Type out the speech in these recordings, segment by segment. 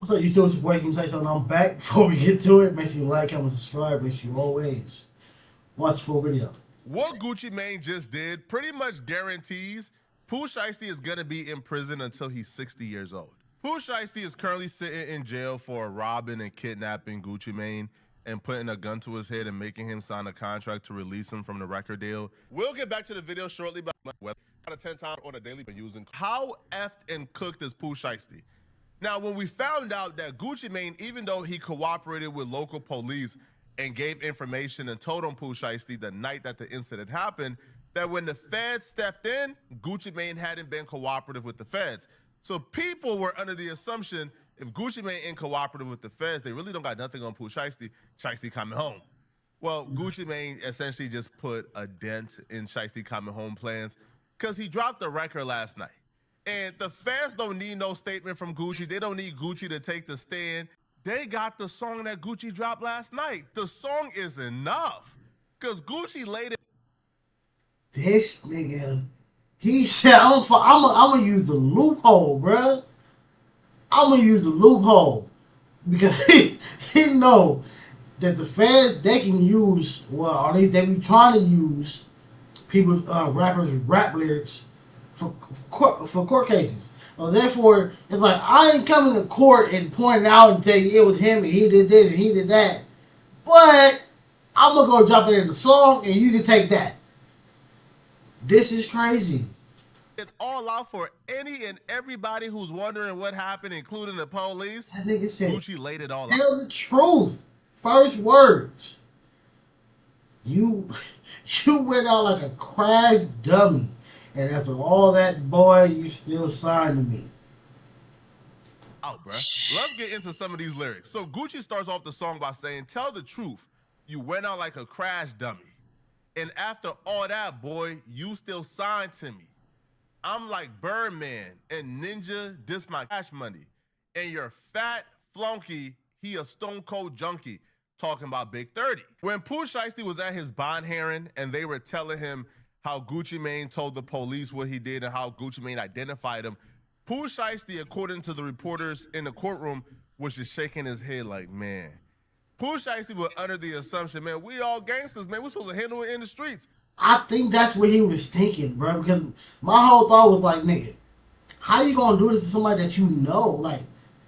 What's up, YouTube? It's your boy. Can you say something? I'm back. Before we get to it, make sure you like, comment, subscribe. Make sure you always watch the full video. What Gucci Mane just did pretty much guarantees Pooh Shiesty is going to be in prison until he's 60 years old. Pooh Shiesty is currently sitting in jail for robbing and kidnapping Gucci Mane and putting a gun to his head and making him sign a contract to release him from the record deal. We'll get back to the video shortly, but out of 10 times on a daily been using how effed and cooked is Pooh Shiesty. Now, when we found out that Gucci Mane, even though he cooperated with local police and gave information and told on Pooh Shiesty the night that the incident happened, that when the feds stepped in, Gucci Mane hadn't been cooperative with the feds. So people were under the assumption if Gucci Mane ain't cooperative with the feds, they really don't got nothing on Pooh Shiesty. Shiesty coming home. Well, Gucci Mane essentially just put a dent in Shiesty coming home plans because he dropped the record last night. And the fans don't need no statement from Gucci. They don't need Gucci to take the stand. They got the song that Gucci dropped last night. The song is enough. Because Gucci laid it. This nigga, he said, I'm gonna use the loophole, bruh. I'm gonna use the loophole. Because he know that the feds, they can use, well, or at least they be trying to use people's rappers' rap lyrics for court cases. Well, therefore, it's like I ain't coming to court and pointing out and saying it was him and he did this and he did that. But I'm gonna go drop it in the song and you can take that. This is crazy. It all out for any and everybody who's wondering what happened, including the police. That nigga said, Gucci laid it all out. Tell the truth. First words. You went out like a crash dummy. And after all that, boy, you still signed to me. Out, bruh. Let's get into some of these lyrics. So Gucci starts off the song by saying, tell the truth. You went out like a crash dummy. And after all that, boy, you still signed to me. I'm like Birdman and Ninja, this my cash money. And your fat flunky, he a stone cold junkie. Talking about Big 30. When Pooh Shiesty was at his bond hearing and they were telling him how Gucci Mane told the police what he did and how Gucci Mane identified him, Pooh Shiesty, according to the reporters in the courtroom, was just shaking his head like, man. Pooh Shiesty was under the assumption, man, we all gangsters, man. We're supposed to handle it in the streets. I think that's what he was thinking, bro. Because my whole thought was like, nigga, how you gonna do this to somebody that you know? Like,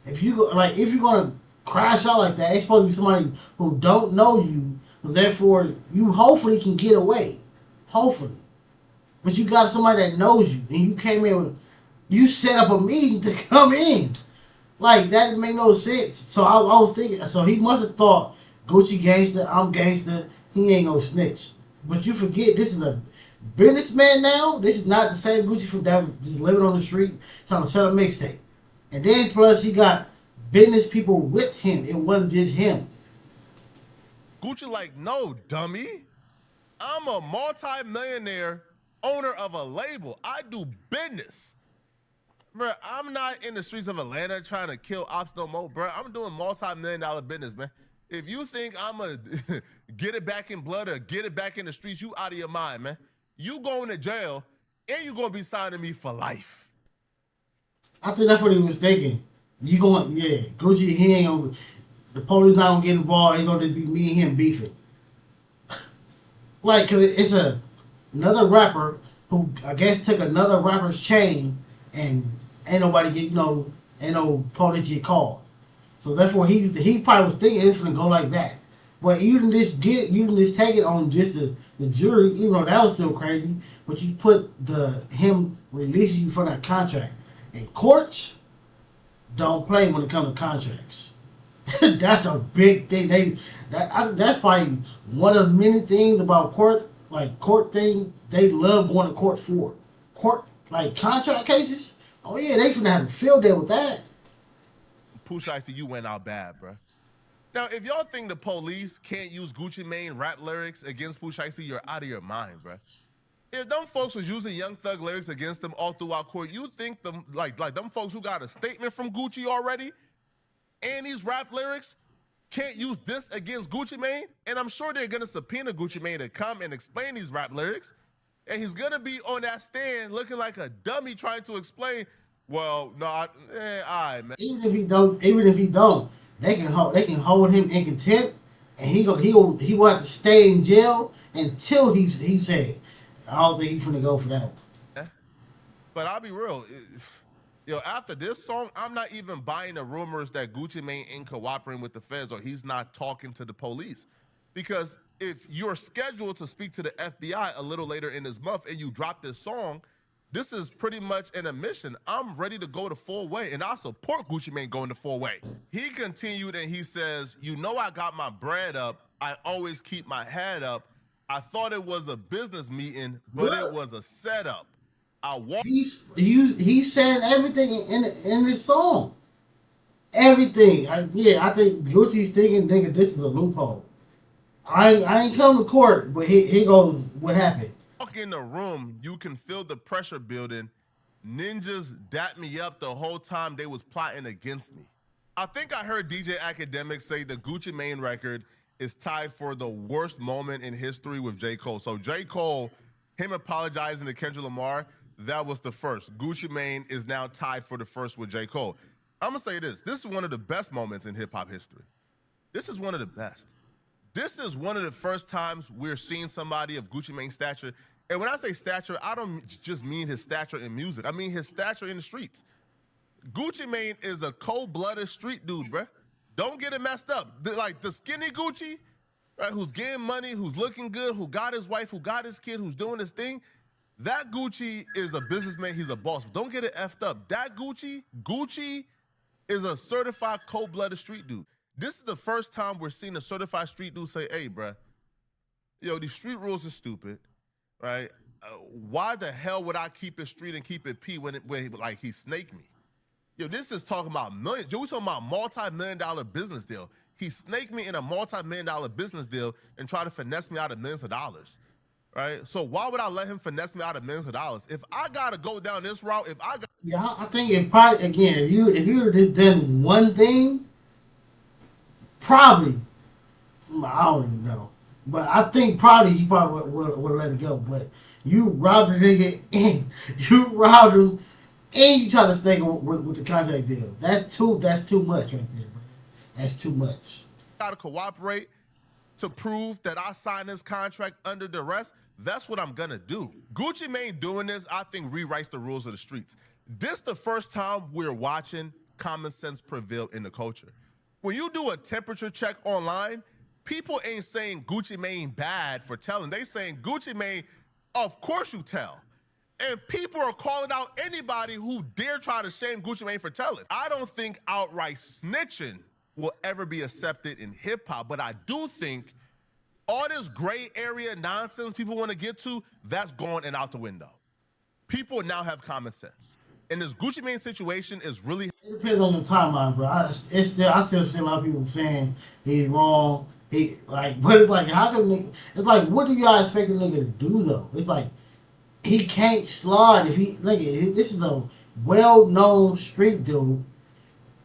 if you're gonna crash out like that, it's supposed to be somebody who don't know you. Therefore, you hopefully can get away. Hopefully. But you got somebody that knows you, and you came in with, you set up a meeting to come in. Like, that didn't make no sense. So I was thinking, so he must have thought, Gucci gangster, I'm gangster, he ain't no snitch. But you forget, this is a businessman now. This is not the same Gucci from that was just living on the street trying to sell a mixtape. And then plus he got business people with him. It wasn't just him. Gucci like, no, dummy. I'm a multi-millionaire owner of a label. I do business. Bro, I'm not in the streets of Atlanta trying to kill ops no more, bro. I'm doing multi-million-dollar business, man. If you think I'm going to get it back in blood or get it back in the streets, you out of your mind, man. You going to jail, and you going to be signing me for life. I think that's what he was thinking. You going, yeah, Gucci, he ain't gonna, the police not gonna get involved. It's gonna just be me and him beefing. Like, cause it's another rapper who I guess took another rapper's chain and ain't nobody get, ain't no police get called. So therefore he probably was thinking it's gonna go like that. But you didn't just take it on just the jury, even though that was still crazy. But you put him releasing you from that contract. And courts don't play when it comes to contracts. That's a big thing. That's probably one of many things about court thing they love going to court for. Court, like contract cases. Oh yeah, they finna have a field day with that. Pooh Shiesty, you went out bad, bro. Now, if y'all think the police can't use Gucci Mane rap lyrics against Pooh Shiesty, you're out of your mind, bro. If them folks was using Young Thug lyrics against them all throughout court, you think them like them folks who got a statement from Gucci already and these rap lyrics can't use this against Gucci Mane? And I'm sure they're gonna subpoena Gucci Mane to come and explain these rap lyrics. And he's gonna be on that stand looking like a dummy trying to explain Well, no, all right, man. Even if he don't, they can hold him in contempt, and he will have to stay in jail until he said. I don't think he's gonna go for that. But I'll be real. After this song, I'm not even buying the rumors that Gucci Mane ain't cooperating with the feds or he's not talking to the police. Because if you're scheduled to speak to the FBI a little later in this month and you drop this song, this is pretty much an admission. I'm ready to go the full way, and I support Gucci Mane going the full way. He continued and he says, I got my bread up. I always keep my head up. I thought it was a business meeting, but it was a setup. He's saying everything in this song. Everything. I think Gucci's thinking, nigga, this is a loophole. I ain't come to court, but he goes, what happened? Walk in the room, you can feel the pressure building. Ninjas dapped me up the whole time they was plotting against me. I think I heard DJ Academic say the Gucci Mane record is tied for the worst moment in history with J. Cole. So J. Cole, him apologizing to Kendrick Lamar, that was the first. Gucci Mane is now tied for the first with J. Cole. I'm going to say this. This is one of the best moments in hip-hop history. This is one of the best. This is one of the first times we're seeing somebody of Gucci Mane's stature. And when I say stature, I don't just mean his stature in music. I mean his stature in the streets. Gucci Mane is a cold-blooded street dude, bruh. Don't get it messed up. Like the skinny Gucci, right, who's getting money, who's looking good, who got his wife, who got his kid, who's doing his thing, that Gucci is a businessman. He's a boss. Don't get it effed up. That Gucci is a certified cold-blooded street dude. This is the first time we're seeing a certified street dude say, hey, bruh, these street rules are stupid, right? Why the hell would I keep it street and keep it P when he snaked me? This is talking about millions. We're talking about multi-million-dollar business deal. He snaked me in a multi-million-dollar business deal and tried to finesse me out of millions of dollars, right? So why would I let him finesse me out of millions of dollars? If I gotta go down this route, I think if probably again, if you just done one thing, probably I don't even know, but I think probably he probably would let it go. But you robbed a nigga and you robbed him. And you try to stay with the contract deal. That's too much right there, bro. That's too much. Gotta cooperate to prove that I signed this contract under duress. That's what I'm gonna do. Gucci Mane doing this, I think, rewrites the rules of the streets. This the first time we're watching common sense prevail in the culture. When you do a temperature check online, people ain't saying Gucci Mane bad for telling. They saying Gucci Mane, of course you tell. And people are calling out anybody who dare try to shame Gucci Mane for telling. I don't think outright snitching will ever be accepted in hip-hop, but I do think all this gray area nonsense people want to get to, that's gone and out the window. People now have common sense. And this Gucci Mane situation is really... It depends on the timeline, bro. I still see a lot of people saying he's wrong. But it's like, how can nigga... It's like, what do y'all expect a nigga to do, though? It's like... He can't slide if he this is a well-known street dude.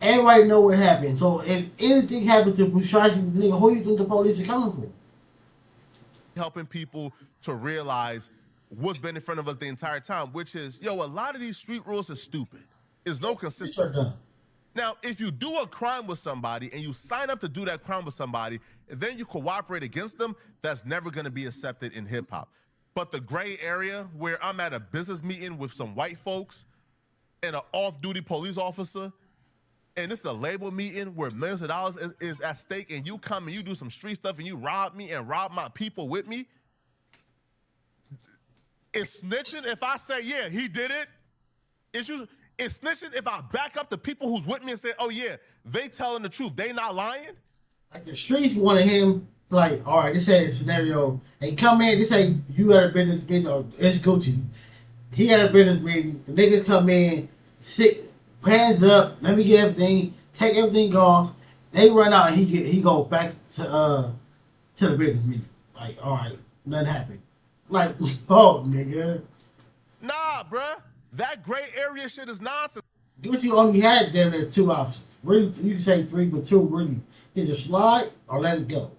Everybody know what happened. So if anything happened to Bushashi, nigga, who you think the police are coming for? Helping people to realize what's been in front of us the entire time, which is, a lot of these street rules are stupid. There's no consistency. Now, if you do a crime with somebody and you sign up to do that crime with somebody, and then you cooperate against them, that's never going to be accepted in hip-hop. But the gray area where I'm at a business meeting with some white folks and an off-duty police officer, and this is a label meeting where millions of dollars is at stake, and you come and you do some street stuff and you rob me and rob my people with me, it's snitching if I say, yeah, he did it. It's snitching if I back up the people who's with me and say, oh, yeah, they telling the truth. They not lying. Like the streets wanted him. Like, all right, this ain't a scenario. They come in, this ain't you at a business meeting or it's Gucci. He had a business meeting. The niggas come in, sit, hands up, let me get everything, take everything off. They run out and he go back to the business meeting. Like, all right, nothing happened. Like, oh, nigga. Nah, bruh. That gray area shit is nonsense. Gucci only had there two options. Really, you can say three, but two really. Either slide or let it go.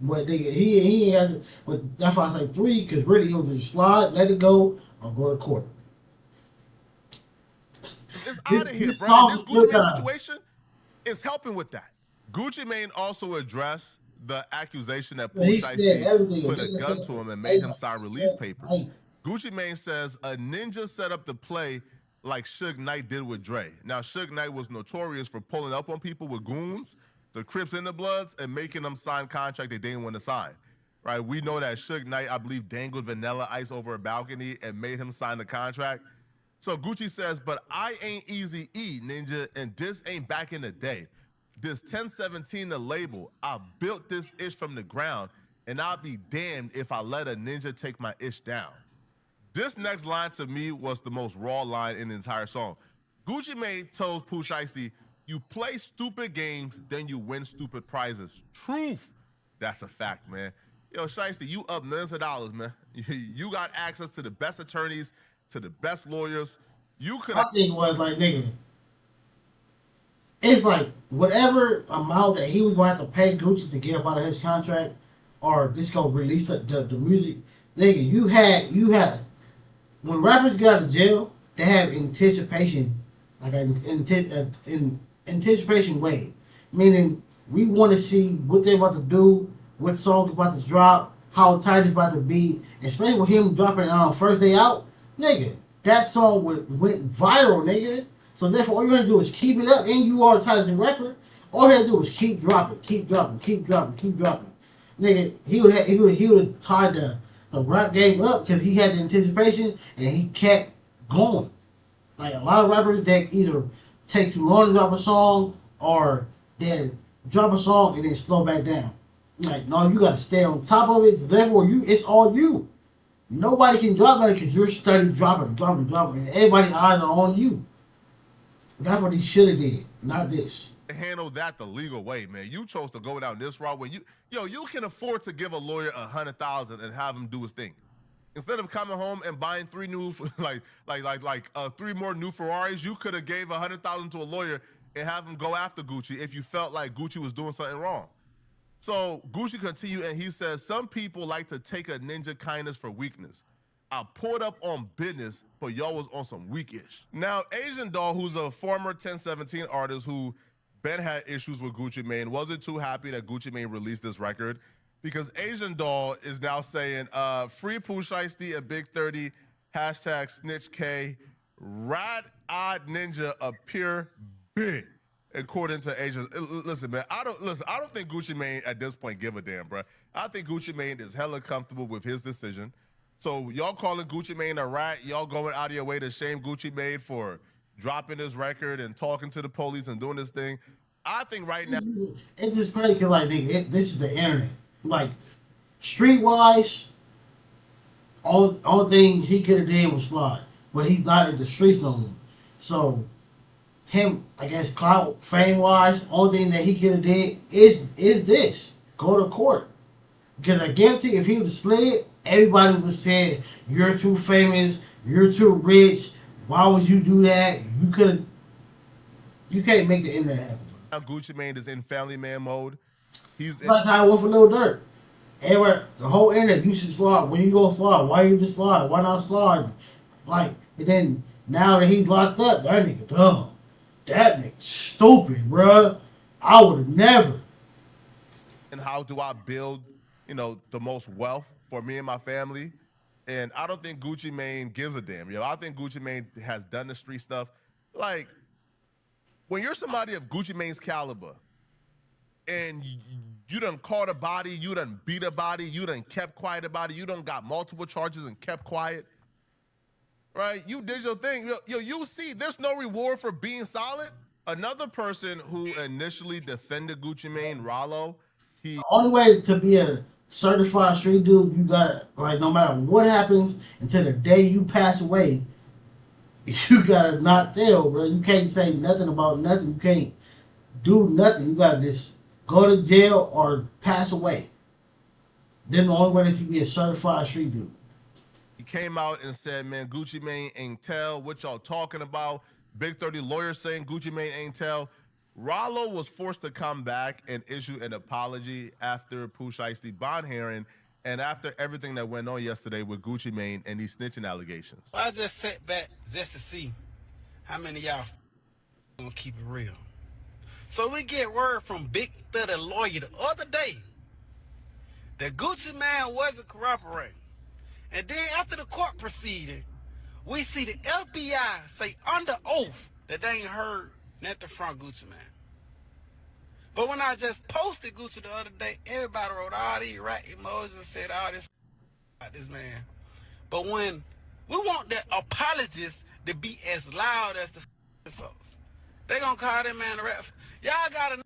But nigga, he ain't had. But that's why I say three, because really it was a slide, let it go, or go to court. It's out of here, this bro. And song this is still Gucci Mane kind of. situation is helping with that. Gucci Mane also addressed the accusation that Pooh He said Shiesty everything. put a Nigga gun said, to him and made hey, him sign release hey, papers. hey. Gucci Mane says a ninja set up the play like Suge Knight did with Dre. Now, Suge Knight was notorious for pulling up on people with goons, the Crips and the Bloods, and making them sign contract they didn't want to sign. Right? We know that Suge Knight, I believe, dangled Vanilla Ice over a balcony and made him sign the contract. So Gucci says, but I ain't Easy E, ninja, and this ain't back in the day. This 1017, the label, I built this ish from the ground, and I'll be damned if I let a ninja take my ish down. This next line to me was the most raw line in the entire song. Gucci Mane told Pooh Shiesty, you play stupid games, then you win stupid prizes. Truth. That's a fact, man. Yo, Shiesty, you up millions of dollars, man. You got access to the best attorneys, to the best lawyers. You could My thing was like, nigga, it's like whatever amount that he was going to have to pay Gucci to get up out of his contract, or just go release the music. Nigga, you had when rappers get out of jail, they have anticipation, like an anticipation wave, meaning we want to see what they're about to do, what song about to drop, how tight it's about to be, especially with him dropping first day out, nigga. That song went viral, nigga. So therefore, all you gotta do is keep it up, and you are tight as a rapper. All you gotta do is keep dropping, keep dropping, keep dropping, keep dropping. Nigga, he would have tied the rap game up because he had the anticipation and he kept going. Like a lot of rappers that either take too long to drop a song or they drop a song and then slow back down. Like, no, you gotta stay on top of it. Therefore, it's all you. Nobody can drop that because you're steady dropping, and everybody's eyes are on you. That's what he should have did, not this. handle that the legal way, man. You chose to go down this route when you can afford to give a lawyer $100,000 and have him do his thing. Instead of coming home and buying three more new Ferraris, you could have gave $100,000 to a lawyer and have him go after Gucci if you felt like Gucci was doing something wrong. So Gucci continued and he says, some people like to take a ninja kindness for weakness. I pulled up on business, but y'all was on some weak-ish. Now, Asian Doll, who's a former 1017 artist who Ben had issues with Gucci Mane, wasn't too happy that Gucci Mane released this record because Asian Doll is now saying, free Pooh Shiesty and Big 30, hashtag snitch K, rat odd ninja appear big. According to Asian, listen, man, I don't think Gucci Mane at this point give a damn, bro. I think Gucci Mane is hella comfortable with his decision. So y'all calling Gucci Mane a rat, y'all going out of your way to shame Gucci Mane for dropping this record and talking to the police and doing this thing. I think right now it's just crazy because like nigga, this is the internet. Like streetwise, only thing he could have did was slide, but he's not in the streets no more. So him, I guess, clout fame wise, only thing that he could have did is this: go to court. Because I guarantee if he would have slid, everybody would say, you're too famous, you're too rich, why would you do that? You can't make the internet happen. Now Gucci Mane is in family man mode. He's It's like how I went for Lil Durk. Everywhere, the whole internet, you should slide. When you go slide, why you just slide? Why not slide? Like, and then now that he's locked up, that nigga dumb. That nigga stupid, bruh. I would have never. And how do I build, the most wealth for me and my family? And I don't think Gucci Mane gives a damn. I think Gucci Mane has done the street stuff. Like, when you're somebody of Gucci Mane's caliber, and you done caught a body, you done beat a body, you done kept quiet about it, you done got multiple charges and kept quiet, right? You did your thing. You see, there's no reward for being solid. Another person who initially defended Gucci Mane, Rollo, The only way to be a certified street dude, you gotta, like, no matter what happens until the day you pass away, you gotta not tell, bro. You can't say nothing about nothing. You can't do nothing. You gotta just go to jail or pass away. Then the only way that you be a certified street dude. He came out and said, man, Gucci Mane ain't tell. What y'all talking about? Big 30 lawyers saying Gucci Mane ain't tell. Rollo was forced to come back and issue an apology after Pooh Shiesty bond hearing and after everything that went on yesterday with Gucci Mane and these snitching allegations. I just sat back just to see How many of y'all gonna keep it real? So we get word from Big Thuddy lawyer the other day that Gucci Man wasn't cooperating. And then after the court proceeding, we see the FBI say under oath that they ain't heard nothing from Gucci Man. But when I just posted Gucci the other day, everybody wrote all these rat emojis and said all this about this man. But when we want the apologists to be as loud as the insults, they gonna call that man a rat. Y'all gotta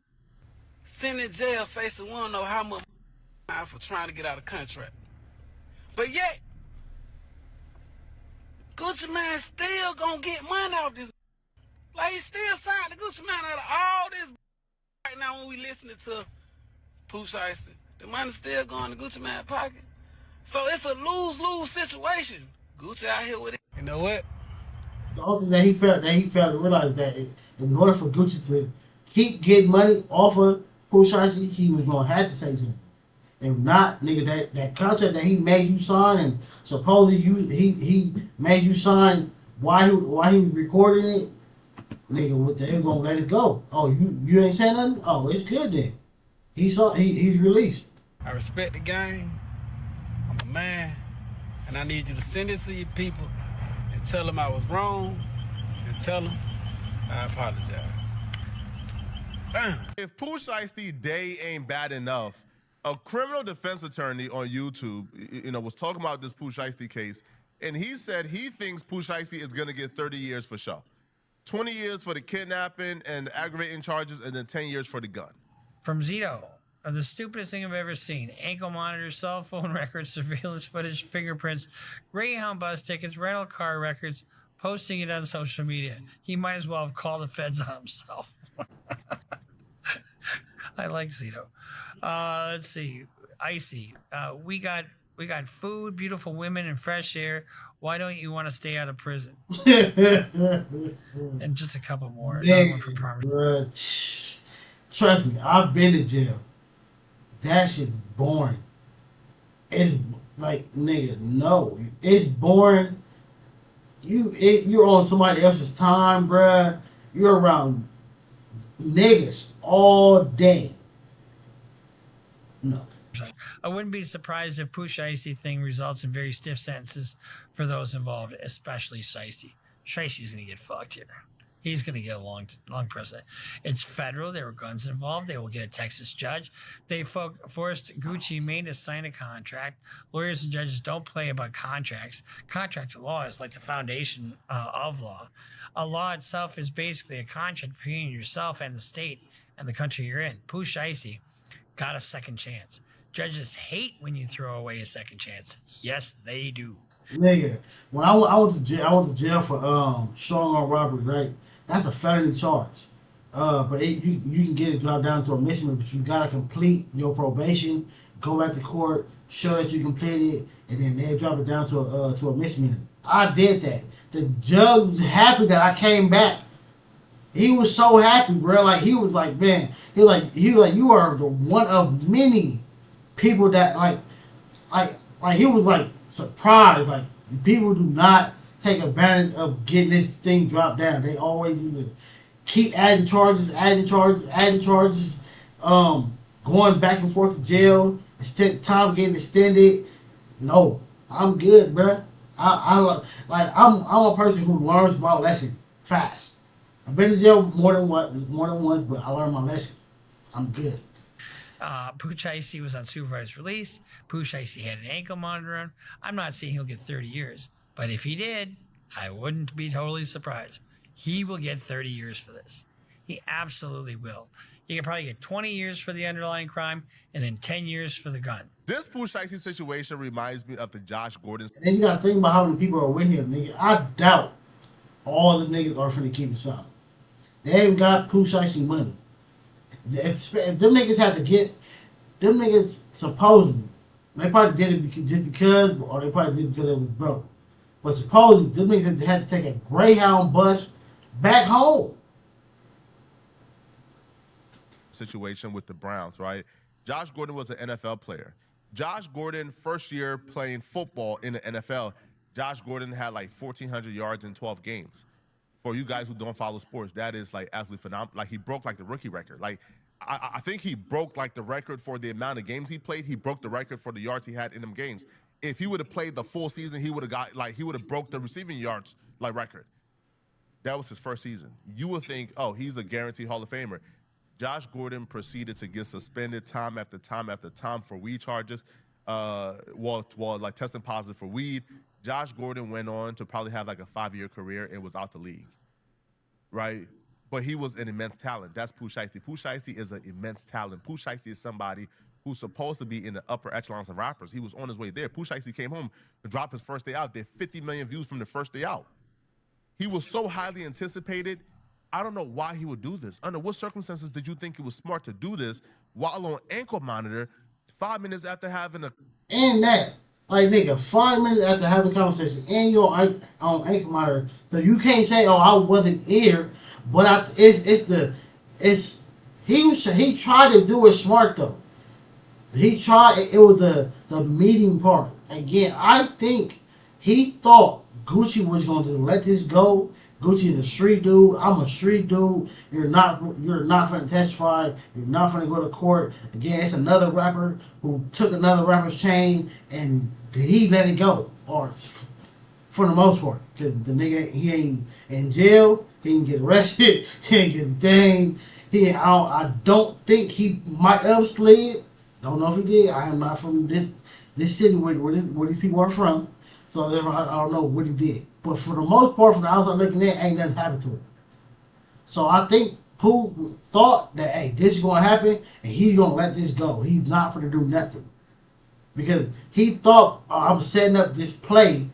send in jail facing we don't know how much for trying to get out of contract. But yet, Gucci Man still gonna get money off this. Like he still signed the Gucci Man out of all this right now when we listening to Pooh Shiesty. The money still going to Gucci Man's pocket. So it's a lose-lose situation. Gucci out here with it. You know what? The only thing that he failed to realize that in order for Gucci to keep getting money off of Pooh Shiesty, he was gonna have to say something. If not, nigga, that contract that he made you sign and supposedly he made you sign while he was recording it, nigga, what the hell gonna let it go? Oh, you ain't saying nothing? Oh, it's good then. He's released. I respect the game. I'm a man, and I need you to send it to your people and tell them I was wrong, and tell them I apologize. Damn. If Pooh Shiesty day ain't bad enough, a criminal defense attorney on YouTube, was talking about this Pooh Shiesty case, and he said he thinks Pooh Shiesty is gonna get 30 years for sure. 20 years for the kidnapping and aggravating charges, and then 10 years for the gun. From Zito, the stupidest thing I've ever seen. Ankle monitors, cell phone records, surveillance footage, fingerprints, Greyhound bus tickets, rental car records, posting it on social media. He might as well have called the feds on himself. I like Zito. Let's see. Icy. We got food, beautiful women, and fresh air. Why don't you want to stay out of prison? And just a couple more. Man, trust me, I've been to jail. That shit's boring. It's like, nigga, no. It's boring. You're on somebody else's time, bruh. You're around niggas all day. No. I wouldn't be surprised if Pooh Shiesty thing results in very stiff sentences for those involved, especially Shiesty. Shiesty's going to get fucked here. He's going to get a long prison. It's federal. There were guns involved. They will get a Texas judge. They forced Gucci Mane to sign a contract. Lawyers and judges don't play about contracts. Contract law is like the foundation of law. A law itself is basically a contract between yourself and the state and the country you're in. Pooh Shiesty got a second chance. Judges hate when you throw away a second chance. Yes, they do. Nigga, when I went to jail for strong arm robbery, right? That's a felony charge. But you can get it dropped down to a misdemeanor, but you gotta complete your probation, go back to court, show that you completed it, and then they drop it down to a misdemeanor. I did that. The judge was happy that I came back. He was so happy, bro. Like he was like, man, he was like, you are the one of many people that like he was like surprised. Like people do not take advantage of getting this thing dropped down. They always either keep adding charges, going back and forth to jail, time getting extended. No, I'm good, bro. I'm a person who learns my lesson fast. I've been to jail more than once, but I learned my lesson. I'm good. Pooh Shiesty was on supervised release. Pooh Shiesty had an ankle monitor on. I'm not saying he'll get 30 years, but if he did, I wouldn't be totally surprised. He will get 30 years for this. He absolutely will. He can probably get 20 years for the underlying crime and then 10 years for the gun. This Pooh Shiesty situation reminds me of the Josh Gordon. And then you gotta think about how many people are with him, nigga. I doubt all the niggas are finna keep it solid. They ain't got Pooh Shiesty money. If them niggas had to get, them niggas supposedly, they probably did it just because, or they probably did it because it was broke. But supposedly, them niggas had to take a Greyhound bus back home. Situation with the Browns, right? Josh Gordon was an NFL player. Josh Gordon, first year playing football in the NFL, Josh Gordon had like 1,400 yards in 12 games. For you guys who don't follow sports, that is like absolutely phenomenal. Like he broke like the rookie record. Like I think he broke like the record for the amount of games he played. He broke the record for the yards he had in them games. If he would have played the full season, he would have got like he would have broke the receiving yards like record. That was his first season. You would think, oh, he's a guaranteed Hall of Famer. Josh Gordon proceeded to get suspended time after time after time for weed charges, while like testing positive for weed. Josh Gordon went on to probably have like a 5-year career and was out the league, right? But he was an immense talent. That's Pooh Shiesty. Pooh Shiesty is an immense talent. Pooh Shiesty is somebody who's supposed to be in the upper echelons of rappers. He was on his way there. Pooh Shiesty came home to drop his first day out. Did 50 million views from the first day out. He was so highly anticipated. I don't know why he would do this. Under what circumstances did you think it was smart to do this while on ankle monitor 5 minutes after having a... And that, like, nigga, 5 minutes after having a conversation and you're on ankle monitor, so you can't say, oh, I wasn't here, but he tried to do it smart, though. He tried, it was the meeting part. Again, I think he thought Gucci was going to let this go. Gucci is a street dude. I'm a street dude. You're not going to testify. You're not going to go to court. Again, it's another rapper who took another rapper's chain and he let it go. Or for the most part. Because the nigga, he ain't in jail. He didn't get arrested. He ain't get detained. I don't think he might have slid. Don't know if he did. I am not from this city where these people are from. So I don't know what he did. But for the most part, from the outside looking in, ain't nothing happened to him. So I think Pooh thought that, hey, this is going to happen, and he's going to let this go. He's not going to do nothing. Because he thought, I'm setting up this play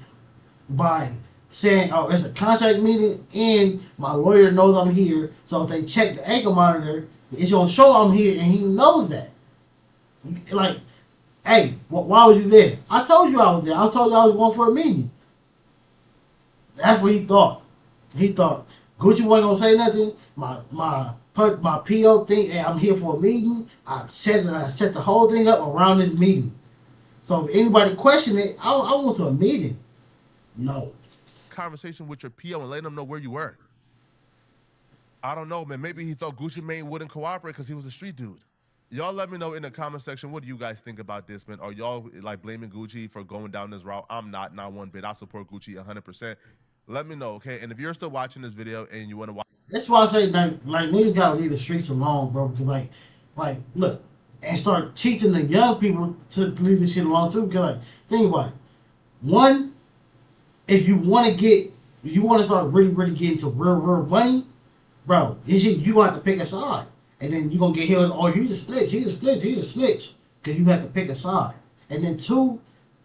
by saying, oh, it's a contract meeting, and my lawyer knows I'm here, so if they check the ankle monitor, it's going to show I'm here, and he knows that. Like, hey, why was you there? I told you I was there. I told you I was going for a meeting. That's what he thought. He thought Gucci wasn't gonna say nothing. My PO thing, hey, I'm here for a meeting. I set the whole thing up around this meeting. So if anybody question it, I went to a meeting. No. Conversation with your PO and letting them know where you were. I don't know, man. Maybe he thought Gucci Mane wouldn't cooperate because he was a street dude. Y'all let me know in the comment section, what do you guys think about this, man? Are y'all like blaming Gucci for going down this route? I'm not one bit. I support Gucci 100%. Let me know, okay? And if you're still watching this video and you want to watch... That's why I say, like niggas gotta leave the streets alone, bro. Because, like, look, and start teaching the young people to leave this shit alone, too. Because, like, think about it. One, if you want to start really, really getting to real money, bro, you gonna have to pick a side. And then you're going to get hit with, oh, he's a snitch. Because you have to pick a side. And then two,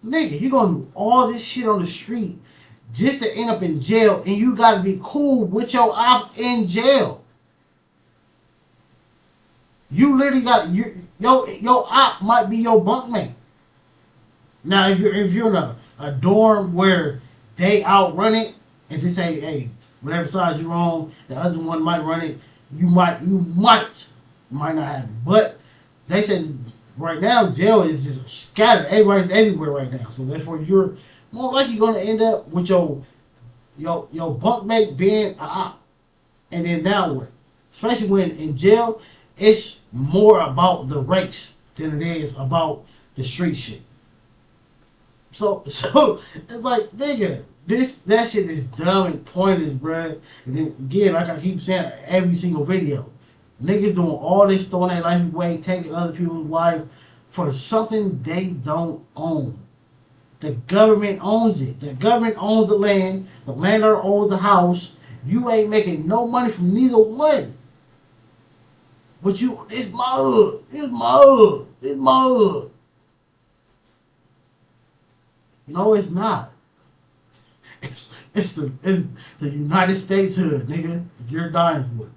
nigga, you're going to do all this shit on the street just to end up in jail. And you got to be cool with your ops in jail. You literally got, your op might be your bunkmate. Now, if you're in a dorm where they outrun it and they say, hey, whatever side you're on, the other one might run it. You might not happen. But they said right now jail is just scattered. Everybody's everywhere right now. So therefore you're more likely gonna end up with your bunkmate being a op. And then now what? Especially when in jail, it's more about the race than it is about the street shit. So it's like, nigga, that shit is dumb and pointless, bruh. And then again, like I keep saying, every single video, niggas doing all this, throwing their life away, taking other people's life for something they don't own. The government owns it. The government owns the land. The landlord owns the house. You ain't making no money from neither one. But it's my hood. It's my hood. It's my hood. No, it's not. It's the United States hood, nigga. You're dying for it.